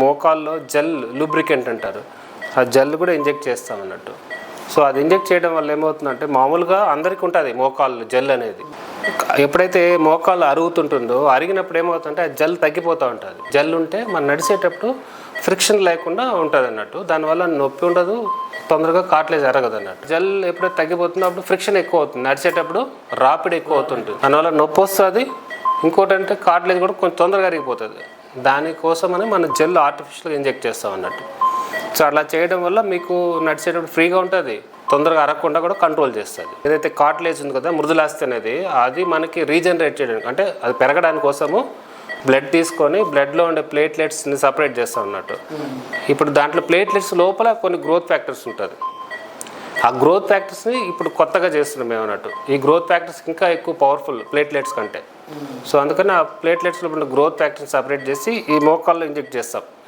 మోకాల్లో gel lubricant అంటారు, ఆ gel కూడా ఇంజెక్ట్ చేస్తాం అన్నట్టు. సో అది ఇంజెక్ట్ చేయడం వల్ల ఏమవుతుందంటే, మామూలుగా అందరికీ ఉంటుంది మోకాళ్ళు జెల్ అనేది. ఎప్పుడైతే మోకాళ్ళు అరుగుతుంటుందో, అరిగినప్పుడు ఏమవుతుందంటే ఆ జెల్ తగ్గిపోతూ ఉంటుంది. జెల్ ఉంటే మనం నడిచేటప్పుడు ఫ్రిక్షన్ లేకుండా ఉంటుంది అన్నట్టు. దానివల్ల నొప్పి ఉండదు, తొందరగా కాట్లేజ్ అరగదు అన్నట్టు. జెల్ ఎప్పుడైతే తగ్గిపోతుందో అప్పుడు ఫ్రిక్షన్ ఎక్కువ అవుతుంది, నడిచేటప్పుడు రాపిడ్ ఎక్కువ అవుతుంటుంది, దానివల్ల నొప్పి వస్తుంది. ఇంకోటి అంటే కాట్లేజ్ కూడా కొంచెం తొందరగా అరిగిపోతుంది. దానికోసమని మనం జెల్ ఆర్టిఫిషియల్గా ఇంజెక్ట్ చేస్తాం అన్నట్టు. సో అలా చేయడం వల్ల మీకు నడిచేటప్పుడు ఫ్రీగా ఉంటుంది, తొందరగా అరగకుండా కూడా కంట్రోల్ చేస్తుంది. ఏదైతే కాట్లేజ్ ఉంది కదా, మృదులాస్థి అనేది, అది మనకి రీజనరేట్ చేయడానికి, అంటే అది పెరగడానికి కోసము బ్లడ్ తీసుకొని బ్లడ్లో ఉండే ప్లేట్లెట్స్ని సపరేట్ చేస్తాం అన్నట్టు. ఇప్పుడు దాంట్లో ప్లేట్లెట్స్ లోపల కొన్ని గ్రోత్ ఫ్యాక్టర్స్ ఉంటుంది. ఆ గ్రోత్ ఫ్యాక్టర్స్ని ఇప్పుడు కొత్తగా చేస్తున్నాం మేము అన్నట్టు. ఈ గ్రోత్ ఫ్యాక్టర్స్ ఇంకా ఎక్కువ పవర్ఫుల్ ప్లేట్లెట్స్ కంటే. సో అందుకని ఆ ప్లేట్లెట్స్లో ఉన్న గ్రోత్ ఫ్యాక్టర్ని సపరేట్ చేసి ఈ మోకాల్లో ఇంజెక్ట్ చేస్తాం.